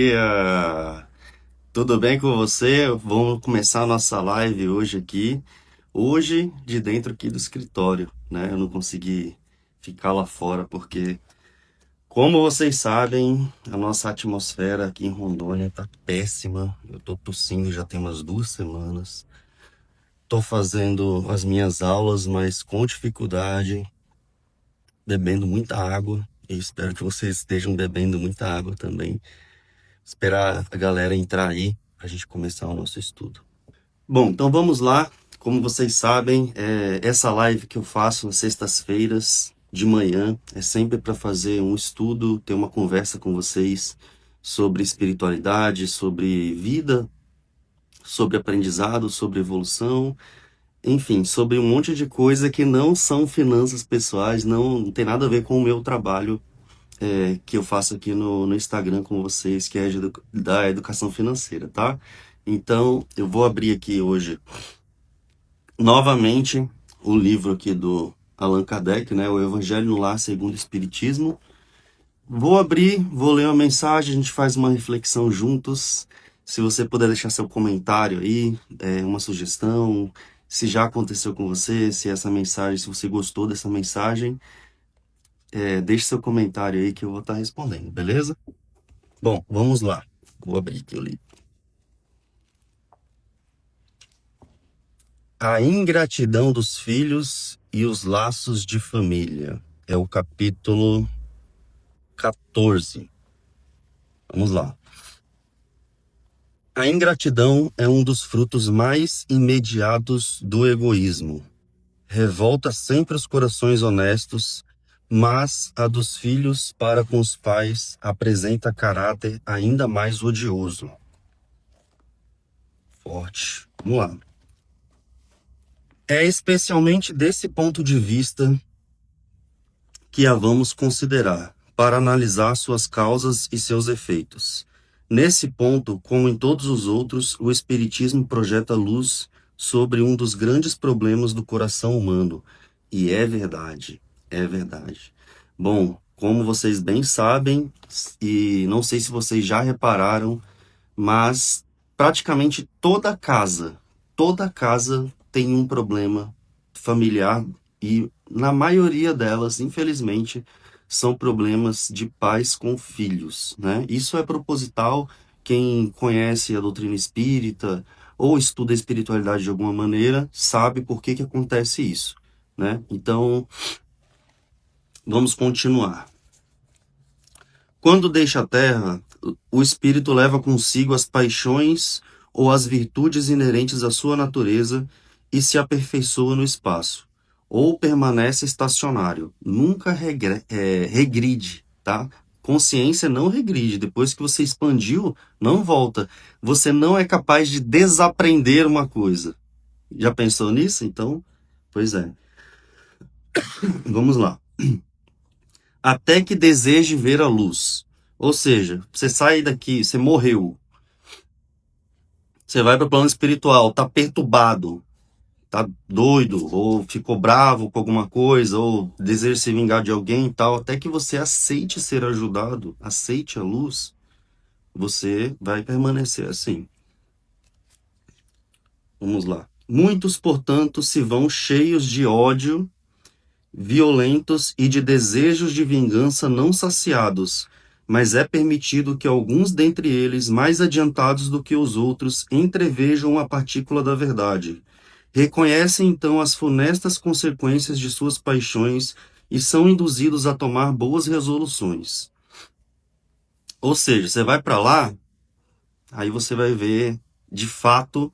Dia! Tudo bem com você? Vamos começar a nossa live hoje aqui. Hoje, de dentro aqui do escritório, né? Eu não consegui ficar lá fora porque, como vocês sabem, a nossa atmosfera aqui em Rondônia tá péssima. Eu tô tossindo já tem umas 2 semanas. Tô fazendo as minhas aulas, mas com dificuldade, bebendo muita água. E espero que vocês estejam bebendo muita água também. Esperar a galera entrar aí para a gente começar o nosso estudo. Bom, então vamos lá. Como vocês sabem, essa live que eu faço nas sextas-feiras de manhã é sempre para fazer um estudo, ter uma conversa com vocês sobre espiritualidade, sobre vida, sobre aprendizado, sobre evolução, enfim, sobre um monte de coisa que não são finanças pessoais, não tem nada a ver com o meu trabalho que eu faço aqui no Instagram com vocês, que é da educação financeira, tá? Então, eu vou abrir aqui hoje, novamente, o livro aqui do Allan Kardec, né? O Evangelho no Lar segundo o Espiritismo. Vou abrir, vou ler uma mensagem, a gente faz uma reflexão juntos. Se você puder deixar seu comentário aí, uma sugestão, se já aconteceu com você, se essa mensagem, se você gostou dessa mensagem, deixe seu comentário aí que eu vou estar respondendo, beleza? Bom, vamos lá. Vou abrir aqui o livro. A ingratidão dos filhos e os laços de família. É o capítulo 14. Vamos lá. A ingratidão é um dos frutos mais imediatos do egoísmo. Revolta sempre os corações honestos, mas a dos filhos para com os pais apresenta caráter ainda mais odioso. Forte. Vamos lá. É especialmente desse ponto de vista que a vamos considerar, para analisar suas causas e seus efeitos. Nesse ponto, como em todos os outros, o Espiritismo projeta luz sobre um dos grandes problemas do coração humano. E é verdade, é verdade. Bom, como vocês bem sabem, e não sei se vocês já repararam, mas praticamente toda casa tem um problema familiar e na maioria delas, infelizmente, são problemas de pais com filhos, né? Isso é proposital. Quem conhece a doutrina espírita ou estuda a espiritualidade de alguma maneira sabe por que que acontece isso, né? Então, vamos continuar. Quando deixa a terra, o espírito leva consigo as paixões ou as virtudes inerentes à sua natureza e se aperfeiçoa no espaço, ou permanece estacionário, nunca regride, tá? Consciência não regride, depois que você expandiu, não volta. Você não é capaz de desaprender uma coisa. Já pensou nisso? Então, pois é. Vamos lá. Até que deseje ver a luz. Ou seja, você sai daqui, você morreu, você vai para o plano espiritual, tá perturbado, tá doido, ou ficou bravo com alguma coisa, ou deseja se vingar de alguém e tal, até que você aceite ser ajudado, aceite a luz, você vai permanecer assim. Vamos lá. Muitos, portanto, se vão cheios de ódio, violentos e de desejos de vingança não saciados, mas é permitido que alguns dentre eles, mais adiantados do que os outros, entrevejam a partícula da verdade. Reconhecem então as funestas consequências de suas paixões e são induzidos a tomar boas resoluções. Ou seja, você vai para lá, aí você vai ver de fato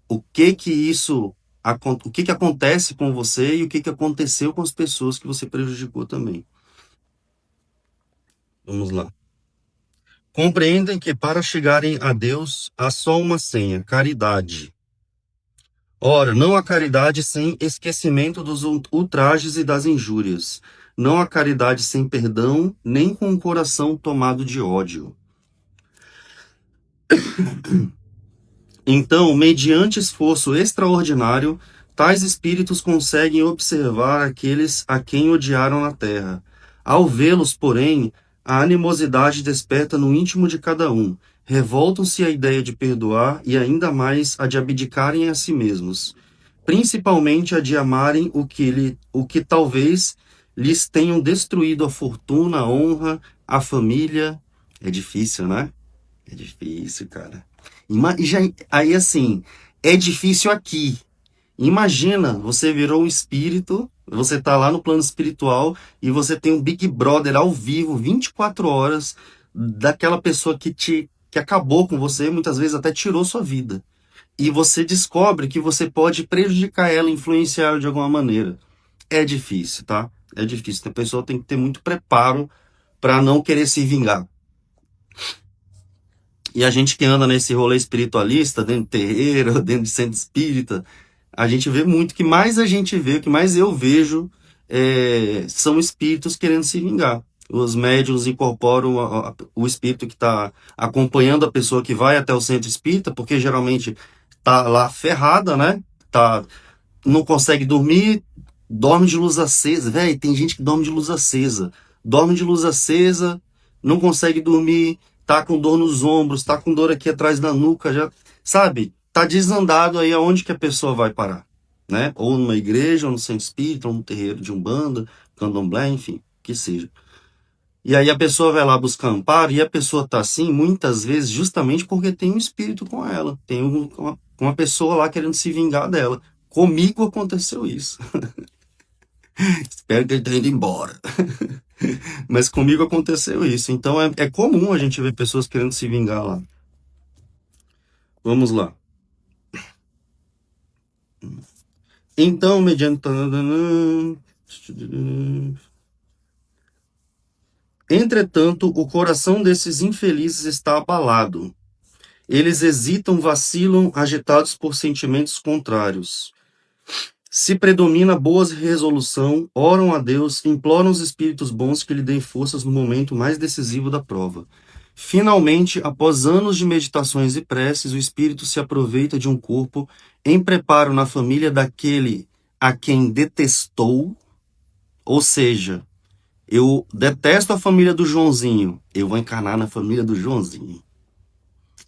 o que que acontece com você e o que que aconteceu com as pessoas que você prejudicou também. Vamos lá. Compreendem que para chegarem a Deus há só uma senha: caridade. Ora, não há caridade sem esquecimento dos ultrajes e das injúrias. Não há caridade sem perdão, nem com o coração tomado de ódio. Então, mediante esforço extraordinário, tais espíritos conseguem observar aqueles a quem odiaram na terra. Ao vê-los, porém, A animosidade desperta no íntimo de cada um. Revoltam-se à ideia de perdoar e ainda mais a de abdicarem a si mesmos, principalmente a de amarem o que talvez lhes tenham destruído a fortuna, a honra, a família. É difícil, né? É difícil, cara. Aí assim, é difícil aqui. Imagina, você virou um espírito, você tá lá no plano espiritual e você tem um Big Brother ao vivo, 24 horas, daquela pessoa que acabou com você, muitas vezes até tirou sua vida. E você descobre que você pode prejudicar ela, influenciar ela de alguma maneira. É difícil, tá? É difícil. A pessoa tem que ter muito preparo para não querer se vingar. E a gente que anda nesse rolê espiritualista, dentro de terreiro, dentro de centro espírita, a gente vê muito, que mais a gente vê, o que mais eu vejo, são espíritos querendo se vingar. Os médiuns incorporam o espírito que está acompanhando a pessoa que vai até o centro espírita, porque geralmente tá lá ferrada, né? Tá, não consegue dormir, dorme de luz acesa. Velho, tem gente que dorme de luz acesa. Dorme de luz acesa, não consegue dormir, tá com dor nos ombros, tá com dor aqui atrás da nuca, já, sabe? Tá desandado aí aonde que a pessoa vai parar, né? Ou numa igreja, ou no centro espírita, ou no terreiro de umbanda, candomblé, enfim, que seja. E aí a pessoa vai lá buscar amparo e a pessoa tá assim, muitas vezes, justamente porque tem um espírito com ela, tem uma pessoa lá querendo se vingar dela. Comigo aconteceu isso. Espero que ele tenha ido embora. Mas comigo aconteceu isso. Então é comum a gente ver pessoas querendo se vingar lá. Vamos lá. Então, mediante. Entretanto, o coração desses infelizes está abalado. Eles hesitam, vacilam, agitados por sentimentos contrários. Se predomina boa resolução, oram a Deus, imploram os espíritos bons que lhe deem forças no momento mais decisivo da prova. Finalmente, após anos de meditações e preces, o espírito se aproveita de um corpo em preparo na família daquele a quem detestou, ou seja, eu detesto a família do Joãozinho, eu vou encarnar na família do Joãozinho.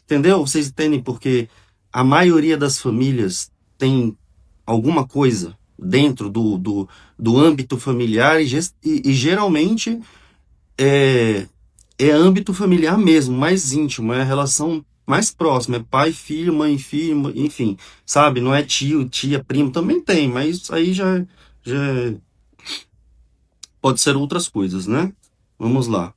Entendeu? Vocês entendem porque a maioria das famílias tem alguma coisa dentro do âmbito familiar e geralmente é âmbito familiar mesmo, mais íntimo, é a relação mais próxima, é pai, filho, mãe, filho, enfim, sabe? Não é tio, tia, primo, também tem, mas aí já pode ser outras coisas, né? Vamos lá.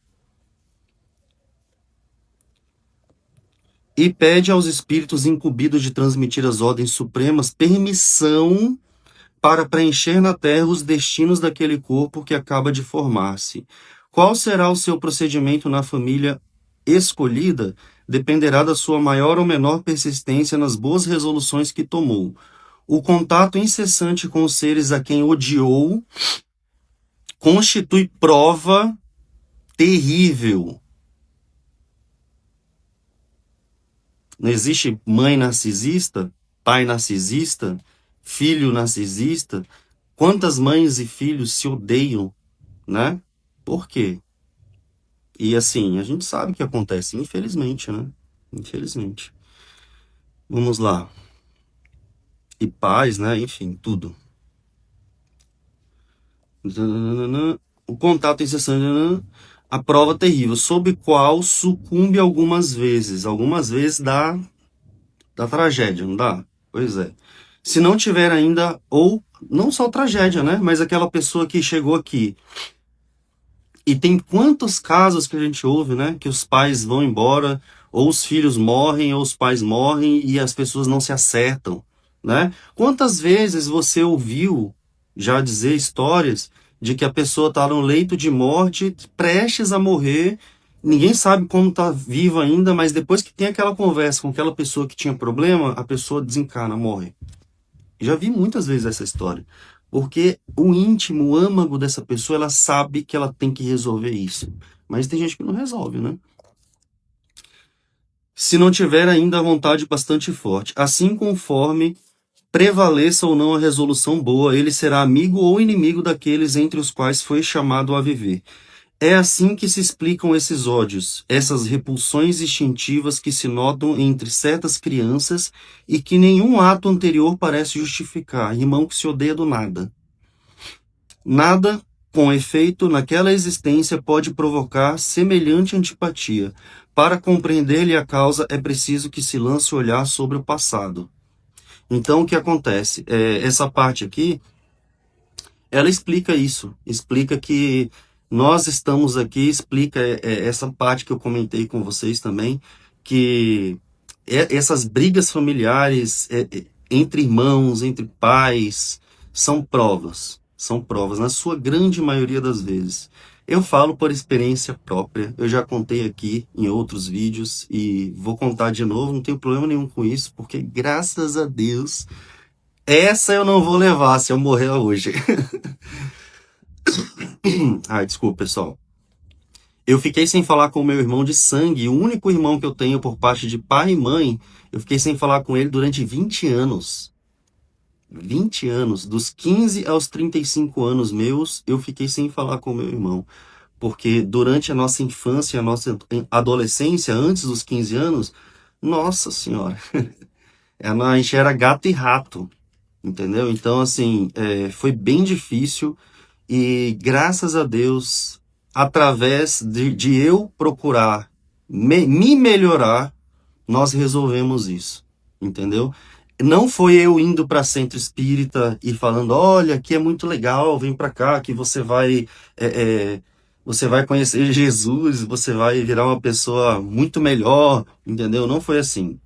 E pede aos espíritos incumbidos de transmitir as ordens supremas permissão para preencher na terra os destinos daquele corpo que acaba de formar-se. Qual será o seu procedimento na família escolhida dependerá da sua maior ou menor persistência nas boas resoluções que tomou. O contato incessante com os seres a quem odiou constitui prova terrível. Não existe mãe narcisista, pai narcisista, filho narcisista. Quantas mães e filhos se odeiam, né? Por quê? E assim, a gente sabe o que acontece, infelizmente, né? Infelizmente. Vamos lá. E paz, né? Enfim, tudo. O contato incessante, a prova terrível, sob qual sucumbe algumas vezes. Algumas vezes dá tragédia, não dá? Pois é. Se não tiver ainda, ou não só tragédia, né? Mas aquela pessoa que chegou aqui. E tem quantos casos que a gente ouve, né? Que os pais vão embora, ou os filhos morrem, ou os pais morrem e as pessoas não se acertam, né? Quantas vezes você ouviu já dizer histórias de que a pessoa está no leito de morte, prestes a morrer, ninguém sabe como está viva ainda, mas depois que tem aquela conversa com aquela pessoa que tinha problema, a pessoa desencana, morre. Já vi muitas vezes essa história. Porque o íntimo, o âmago dessa pessoa, ela sabe que ela tem que resolver isso. Mas tem gente que não resolve, né? Se não tiver ainda a vontade bastante forte. Assim conforme prevaleça ou não a resolução boa, ele será amigo ou inimigo daqueles entre os quais foi chamado a viver. É assim que se explicam esses ódios, essas repulsões instintivas que se notam entre certas crianças e que nenhum ato anterior parece justificar. Irmão que se odeia do nada. Nada, com efeito, naquela existência pode provocar semelhante antipatia. Para compreender-lhe a causa, é preciso que se lance o olhar sobre o passado. Então, o que acontece? Essa parte aqui, ela explica isso. Explica que nós estamos aqui, explica essa parte que eu comentei com vocês também, que essas brigas familiares entre irmãos, entre pais, são provas. São provas, na sua grande maioria das vezes. Eu falo por experiência própria, eu já contei aqui em outros vídeos e vou contar de novo, não tenho problema nenhum com isso, porque graças a Deus, essa eu não vou levar se eu morrer hoje. Ai, desculpa, pessoal. Eu fiquei sem falar com o meu irmão de sangue, o único irmão que eu tenho por parte de pai e mãe, eu fiquei sem falar com ele durante 20 anos. 20 anos, dos 15 aos 35 anos meus, eu fiquei sem falar com o meu irmão. Porque durante a nossa infância, a nossa adolescência, antes dos 15 anos, nossa senhora, a gente era gato e rato, entendeu? Então, assim, foi bem difícil e graças a Deus, através de eu procurar me melhorar, nós resolvemos isso, entendeu? Não foi eu indo para centro espírita e falando, olha, aqui é muito legal, vem para cá que você vai conhecer Jesus, você vai virar uma pessoa muito melhor, entendeu? Não foi assim.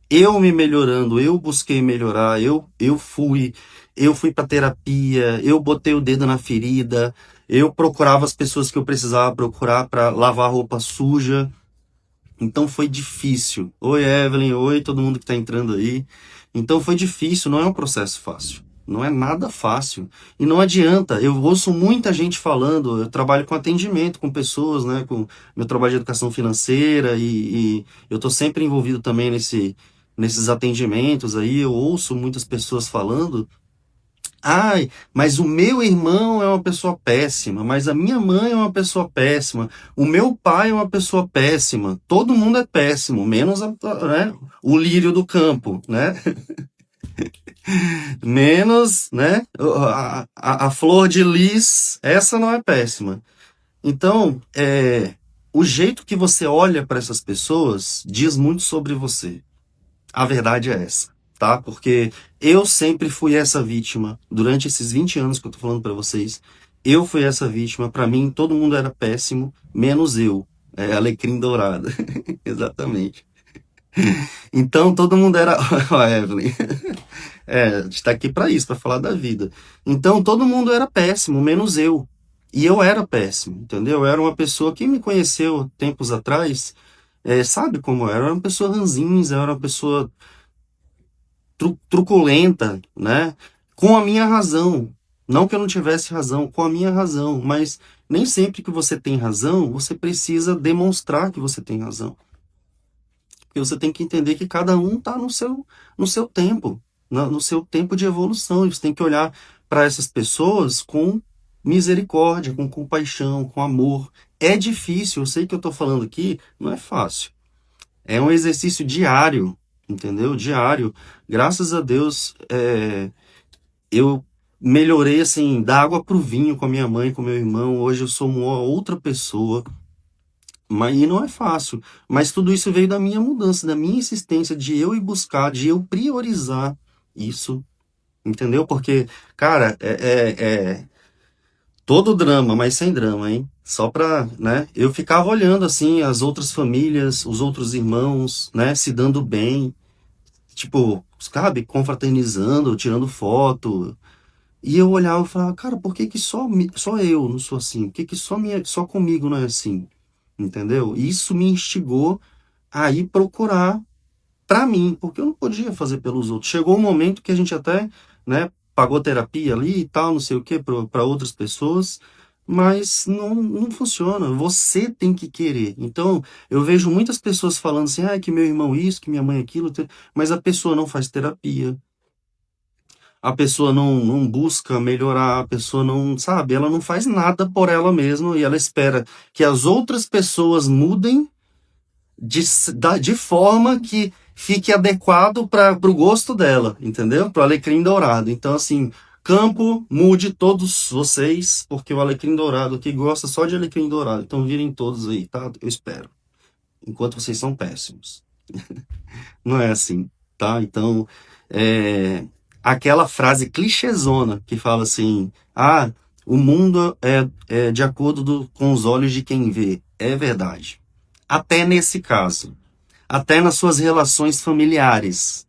Eu me melhorando, eu busquei melhorar, eu fui para terapia, eu botei o dedo na ferida, eu procurava as pessoas que eu precisava procurar para lavar roupa suja. Então foi difícil. Oi, Evelyn, oi, todo mundo que está entrando aí. Então foi difícil, não é um processo fácil. Não é nada fácil. E não adianta, eu ouço muita gente falando, eu trabalho com atendimento com pessoas, né, com meu trabalho de educação financeira e eu estou sempre envolvido também nesses atendimentos aí, eu ouço muitas pessoas falando, ai, mas o meu irmão é uma pessoa péssima, mas a minha mãe é uma pessoa péssima, o meu pai é uma pessoa péssima, todo mundo é péssimo, menos né, o lírio do campo, né? Menos, né? A flor de lis, essa não é péssima. Então, o jeito que você olha para essas pessoas diz muito sobre você. A verdade é essa, tá? Porque eu sempre fui essa vítima. Durante esses 20 anos que eu tô falando para vocês, eu fui essa vítima. Para mim, todo mundo era péssimo, menos eu. Alecrim dourado. Exatamente. Então, todo mundo era... Ó, Evelyn. A gente tá aqui para isso, para falar da vida. Então, todo mundo era péssimo, menos eu. E eu era péssimo, entendeu? Eu era uma pessoa que me conheceu tempos atrás, sabe como eu era? Eu era uma pessoa ranzinza, eu era uma pessoa truculenta, né? Com a minha razão. Não que eu não tivesse razão, com a minha razão. Mas nem sempre que você tem razão, você precisa demonstrar que você tem razão. Porque você tem que entender que cada um está no seu tempo, no seu tempo de evolução. E você tem que olhar para essas pessoas com misericórdia, com compaixão, com amor. É difícil, eu sei que eu estou falando aqui, não é fácil. É um exercício diário, entendeu? Diário. Graças a Deus, eu melhorei, assim, da água pro vinho com a minha mãe, com meu irmão. Hoje eu sou uma outra pessoa. Mas e não é fácil. Mas tudo isso veio da minha mudança, da minha insistência de eu ir buscar, de eu priorizar isso, entendeu? Porque, cara, todo drama, mas sem drama, hein? Só pra, né? Eu ficava olhando, assim, as outras famílias, os outros irmãos, né? Se dando bem, tipo, sabe? Confraternizando, tirando foto. E eu olhava e falava, cara, por que que só eu não sou assim? Por que que só comigo não é assim? Entendeu? Isso me instigou a ir procurar pra mim, porque eu não podia fazer pelos outros. Chegou um momento que a gente até, né, pagou terapia ali e tal, não sei o que, para outras pessoas, mas não funciona. Você tem que querer. Então, eu vejo muitas pessoas falando assim, ah, que meu irmão isso, que minha mãe aquilo, mas a pessoa não faz terapia. a pessoa não busca melhorar, a pessoa não, sabe, ela não faz nada por ela mesma e ela espera que as outras pessoas mudem de forma que fique adequado para o gosto dela, entendeu? Para o alecrim dourado. Então, assim, campo, mude todos vocês, porque o alecrim dourado aqui gosta só de alecrim dourado. Então, virem todos aí, tá? Eu espero. Enquanto vocês são péssimos. Não é assim, tá? Então, aquela frase clichêzona que fala assim: ah, o mundo é de acordo com os olhos de quem vê. É verdade. Até nesse caso. Até nas suas relações familiares.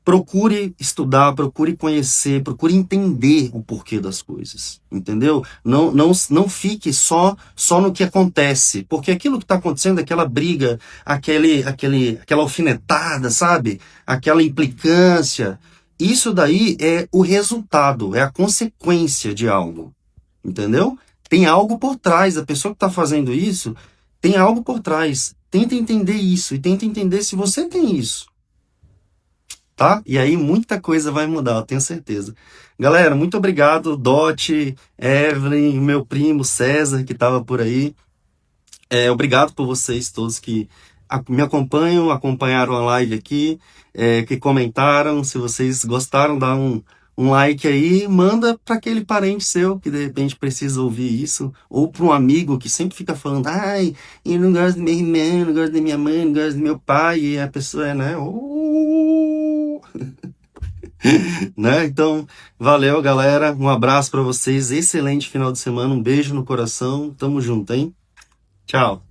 Procure estudar, procure conhecer, procure entender o porquê das coisas, entendeu? Não fique só no que acontece, porque aquilo que está acontecendo, aquela briga, aquela alfinetada, sabe? Aquela implicância, isso daí é o resultado, é a consequência de algo, entendeu? Tem algo por trás, a pessoa que está fazendo isso tem algo por trás. Tenta entender isso e tenta entender se você tem isso, tá? E aí muita coisa vai mudar, eu tenho certeza. Galera, muito obrigado, Dot, Evelyn, meu primo César, que estava por aí. Obrigado por vocês todos que me acompanham, acompanharam a live aqui, que comentaram. Se vocês gostaram, dá um like aí, manda para aquele parente seu que de repente precisa ouvir isso, ou para um amigo que sempre fica falando: ai, eu não gosto do meu irmão, não gosto da minha mãe, não gosto do meu pai, e a pessoa é, né? Né? Então, valeu, galera. Um abraço para vocês. Excelente final de semana. Um beijo no coração. Tamo junto, hein? Tchau.